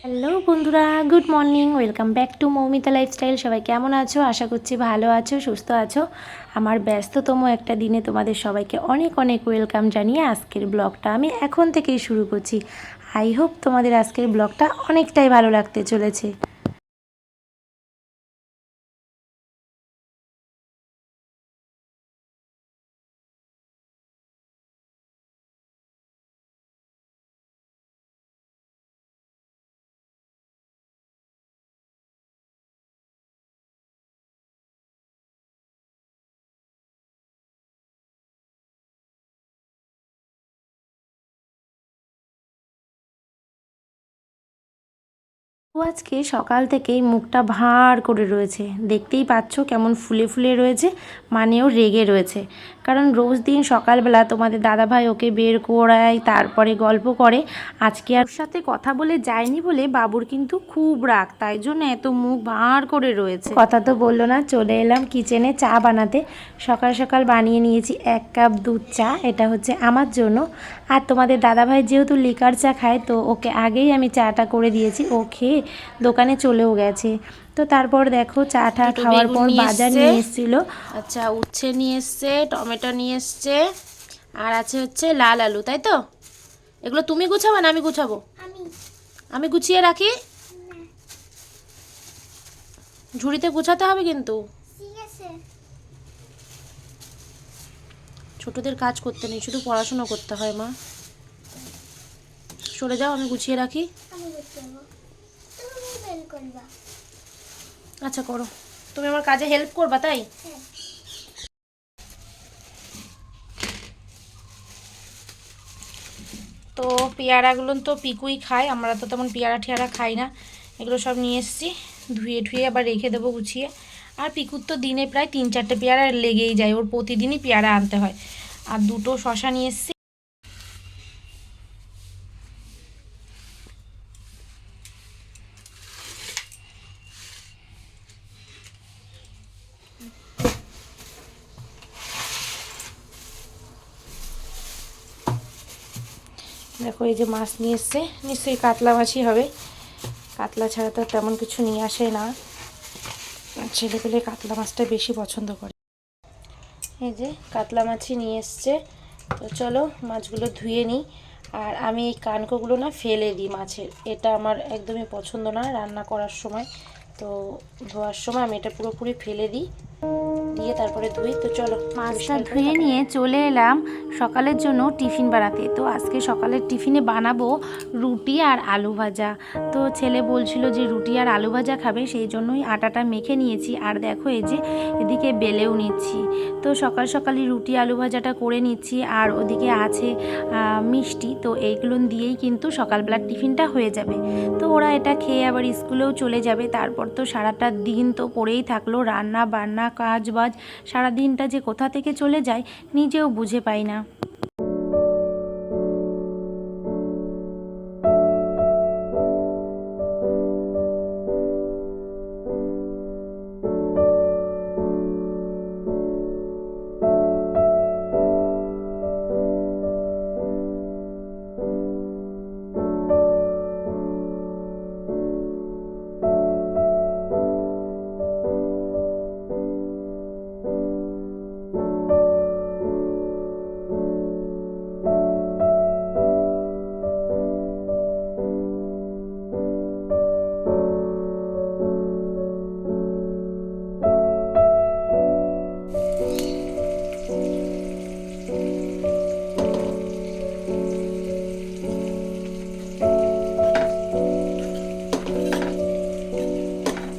Hello বন্ধুরা, good morning. Welcome back to Moumita lifestyle. সবাই কেমন আছো? আশা করছি ভালো আছো, সুস্থ আছো। আমার ব্যস্ততম একটা দিনে তোমাদের সবাইকে অনেক অনেক ওয়েলকাম জানিয়ে আজকের ব্লগটা আমি এখন থেকেই শুরু করছি। আই হোপ তোমাদের আজকের ব্লগটা অনেকটাই ভালো লাগতে চলেছে। ও আজকে সকাল থেকেই মুখটা ভার করে রয়েছে, দেখতেই পাচ্ছ কেমন ফুলে ফুলে রয়েছে, মানেও রেগে রয়েছে। কারণ রোজ দিন সকালবেলা তোমাদের দাদাভাই ওকে বের করায়, তারপরে গল্প করে। আজকে আর ওর সাথে কথা বলে যায়নি বলে বাবুর কিন্তু খুব রাগ, তাই জন্য এত মুখ ভার করে রয়েছে। কথা তো বললো না, চলে এলাম কিচেনে চা বানাতে। সকাল সকাল বানিয়ে নিয়েছি 1 কাপ দুধ চা, এটা হচ্ছে আমার জন্য। আর তোমাদের দাদাভাই যেহেতু লিকার চা খায়, তো ওকে আগেই আমি চাটা করে দিয়েছি, ও খেয়ে দোকানে চলেও গেছে। তো তারপর দেখো চাটা খাওয়ার পর বাজার নিয়ে এসেছিল। আচ্ছা, উচ্ছে নিয়ে এসছে, টমেটো নিয়ে এসছে, আর আছে হচ্ছে লাল আলু, তাই তো? এগুলো তুমি গুছাবো না আমি গুছাবো? আমি গুছিয়ে রাখি। ঝুড়িতে গুছাতে হবে কিন্তু। ছোটদের কাজ করতে নেই, শুধু পড়াশুনো করতে হয় মা। সরে যাও, আমি গুছিয়ে রাখি। আচ্ছা করো, তুমি আমার কাজে হেল্প করবা, তাই? তো পেয়ারাগুলো তো পিকুই খায়, আমরা তো তেমন পেয়ারা ঠেয়ারা খাই না। এগুলো সব নিয়ে এসেছি, ধুয়ে ঠুয়ে আবার রেখে দেবো গুছিয়ে। আর পিকুর তো দিনে প্রায় 3-4টে পেয়ারা লেগেই যায়, ওর প্রতিদিনই পেয়ারা আনতে হয়। আর দুটো শশা নিয়ে এসেছি। দেখো এই যে মাছ নিয়ে এসছে, নিশ্চয়ই কাতলা মাছই হবে। কাতলা ছাড়া তো তেমন কিছু নিয়ে আসে না, ছেলেপেলে কাতলা মাছটা বেশি পছন্দ করে। এই যে কাতলা মাছই নিয়ে এসছে। তো চলো মাছগুলো ধুয়ে নিই। আর আমি এই কানকোগুলো না ফেলে দিই মাছের, এটা আমার একদমই পছন্দ না রান্না করার সময়। তো ধোয়ার সময় আমি এটা পুরোপুরি ফেলে দিই, দিয়ে তারপরে ধুই। তো চলো মাছটা ধুয়ে নিয়ে চলে এলাম সকালের জন্য টিফিন বানাতে। তো আজকে সকালের টিফিনে বানাবো রুটি আর আলু ভাজা। তো ছেলে বলছিল যে রুটি আর আলু ভাজা খাবে, সেই জন্যই আটাটা মেখে নিয়েছি। আর দেখো এই যে এদিকে বেলেও নিচ্ছি। তো সকাল সকালই রুটি আলু ভাজাটা করে নিচ্ছি। আর ওদিকে আছে মিষ্টি, তো এইগুলো দিয়েই কিন্তু সকালবেলার টিফিনটা হয়ে যাবে। তো ওরা এটা খেয়ে আবার স্কুলেও চলে যাবে। তারপর তো সারাটা দিন তো পড়েই থাকলো, রান্না বান্না কাজ বাজ, সারা দিনটা যে কোথা থেকে চলে যায় নিজেও বুঝে পাই না।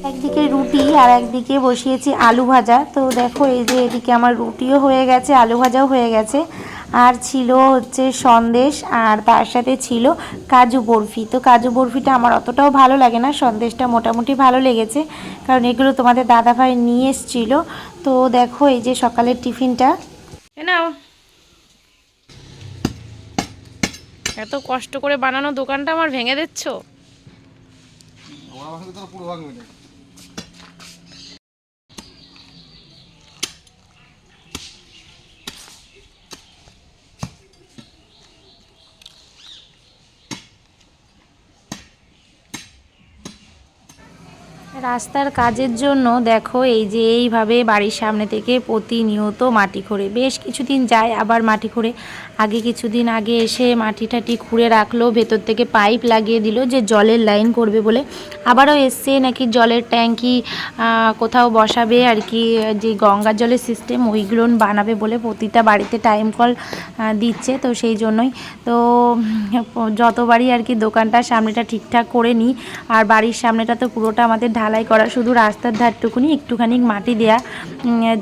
একদিকে রুটি আর একদিকে বসিয়েছি আলু ভাজা। তো দেখো এই যে এদিকে আমার রুটিও হয়ে গেছে, আলু ভাজাও হয়ে গেছে। আর ছিল হচ্ছে সন্দেশ, আর তার সাথে ছিল কাজু বরফি। তো কাজু বরফিটা আমার অতটাও ভালো লাগে না, সন্দেশটা মোটামুটি ভালো লেগেছে, কারণ এগুলো তোমাদের দাদাভাই নিয়ে এসেছিলো। তো দেখো এই যে সকালের টিফিনটা। নাও, এত কষ্ট করে বানানো দোকানটা আমার ভেঙে দিচ্ছ। রাস্তার কাজের জন্য দেখো এই যে এইভাবে বাড়ির সামনে থেকে প্রতিনিয়ত মাটি খোঁড়ে, বেশ কিছুদিন যায় আবার মাটি খোঁড়ে। আগে কিছুদিন আগে এসে মাটি টাটি খুঁড়ে রাখলো, ভেতর থেকে পাইপ লাগিয়ে দিল যে জলের লাইন করবে বলে। আবারও এসছে নাকি জলের ট্যাঙ্কি কোথাও বসাবে আর কি, যে গঙ্গার জলের সিস্টেম ওইগুলো বানাবে বলে প্রতিটা বাড়িতে টাইম কল দিচ্ছে। তো সেই জন্যই তো যতবারই আর কি দোকানটার সামনেটা ঠিকঠাক করে নিই, আর বাড়ির সামনেটা তো পুরোটা আমাদের ঢালাই করা, শুধু রাস্তার ধারটুকুনি একটুখানি মাটি দেয়া,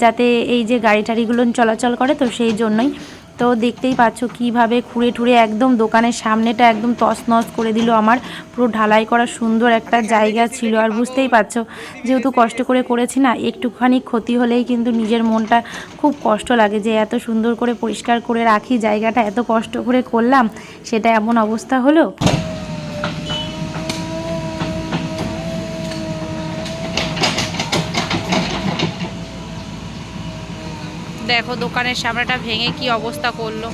যাতে এই যে গাড়ি টাড়িগুলো চলাচল করে। তো সেই জন্যই তো দেখতেই পাচ্ছ কিভাবে খুঁড়ে ঠুড়ে একদম দোকানের সামনেটা একদম তছনছ করে দিল। আমার পুরো ঢালাই করা সুন্দর একটা জায়গা ছিল, আর বুঝতেই পারছো যেহেতু কষ্ট করে করেছি না, একটুখানি ক্ষতি হলেই কিন্তু নিজের মনটা খুব কষ্ট লাগে, যে এত সুন্দর করে পরিষ্কার করে রাখি জায়গাটা, এত কষ্ট করে করলাম, সেটা এমন অবস্থা হলো। দেখো দোকানের সামনেটা ভেঙে কি অবস্থা করলো।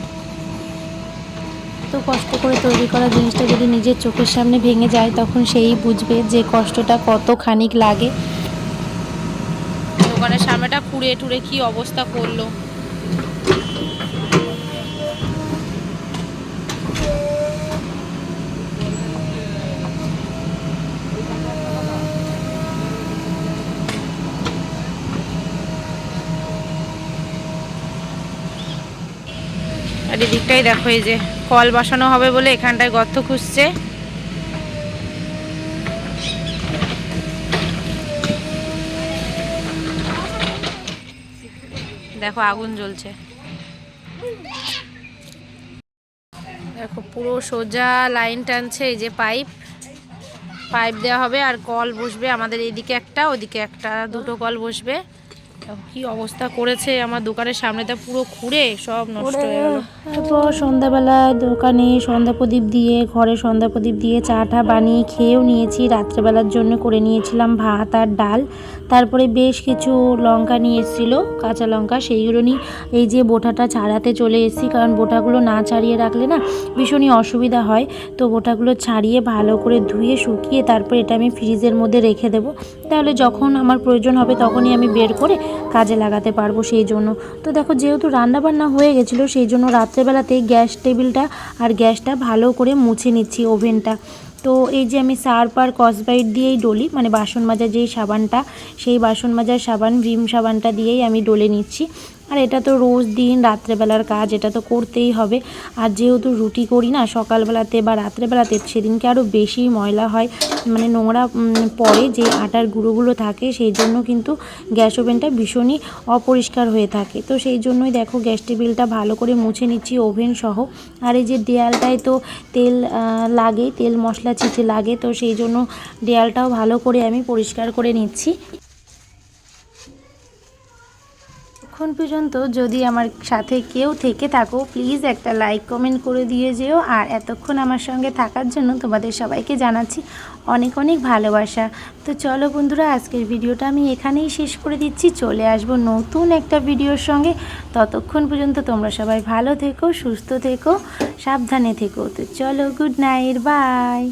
তো কষ্ট করে তৈরি করা জিনিসটা যদি নিজের চোখের সামনে ভেঙে যায়, তখন সেই বুঝবে যে কষ্টটা কত খানিক লাগে। দোকানের সামনেটা খুঁড়ে টুড়ে কি অবস্থা করলো। আর এদিকটাই দেখো এই যে কল বসানো হবে বলে এখানটায় গর্ত খুঁজছে। দেখো আগুন জ্বলছে, দেখো পুরো সোজা লাইন টানছে, এই যে পাইপ দেওয়া হবে আর কল বসবে আমাদের এইদিকে একটা, ওদিকে একটা, দুটো কল বসবে। কি অবস্থা করেছে আমার দোকানের সামনেটা, পুরো খুঁড়ে সব নষ্ট হয়ে গেল। তারপর সন্ধ্যাবেলা দোকানে সন্ধ্যা প্রদীপ দিয়ে, ঘরে সন্ধ্যা প্রদীপ দিয়ে চা টা বানিয়ে খেয়েও নিয়েছি। রাত্রেবেলার জন্য করে নিয়েছিলাম ভাত আর ডাল। তারপরে বেশ কিছু লঙ্কা নিয়ে এসেছিলো, কাঁচা লঙ্কা, সেইগুলো নিয়ে এই যে বোটাটা ছাড়াতে চলে এসেছি, কারণ বোটাগুলো না ছাড়িয়ে রাখলে না ভীষণই অসুবিধা হয়। তো বোটাগুলো ছাড়িয়ে ভালো করে ধুয়ে শুকিয়ে তারপর এটা আমি ফ্রিজের মধ্যে রেখে দেবো, তাহলে যখন আমার প্রয়োজন হবে তখনই আমি বের করে কাজে লাগাতে পারবো। সেই জন্য তো দেখো যেহেতু রান্নাবান্না হয়ে গেছিলো, সেই জন্য রাত্রেবেলাতেই গ্যাস টেবিলটা আর গ্যাসটা ভালো করে মুছে নিচ্ছি, ওভেনটা। তো এই যে আমি সার্ফ আর কসবাইট দিয়েই ডলি, মানে বাসন মাজার যেই সাবানটা, সেই বাসন মাজার সাবান ভিম সাবানটা দিয়েই আমি ডলে নিচ্ছি। আর এটা তো রোজ দিন রাত্রেবেলার কাজ, এটা তো করতেই হবে। আর যেহেতু রুটি করি না সকালবেলাতে বা রাত্রেবেলাতে, সেদিনকে আরও বেশি ময়লা হয়, মানে নোংরা পড়ে, যে আটার গুঁড়োগুলো থাকে, সেই জন্য কিন্তু গ্যাস ওভেনটা ভীষণই অপরিষ্কার হয়ে থাকে। তো সেই জন্যই দেখো গ্যাস টেবিলটা ভালো করে মুছে নিচ্ছি ওভেন সহ। আর এই যে দেয়ালটায় তো তেল লাগে, তেল মশলা ছিটে লাগে, তো সেই জন্য দেয়ালটাও ভালো করে আমি পরিষ্কার করে নিচ্ছি। এখন পর্যন্ত যদি আমার সাথে কেউ থেকে থাকো, প্লিজ একটা লাইক কমেন্ট করে দিয়ে যেও। আর এতক্ষণ আমার সঙ্গে থাকার জন্য তোমাদের সবাইকে জানাচ্ছি অনেক অনেক ভালোবাসা। তো চলো বন্ধুরা, আজকের ভিডিওটা আমি এখানেই শেষ করে দিচ্ছি, চলে আসবো নতুন একটা ভিডিওর সঙ্গে। ততক্ষণ পর্যন্ত তোমরা সবাই ভালো থেকো, সুস্থ থেকো, সাবধানে থেকো। তো চলো, গুড নাইট, বাই।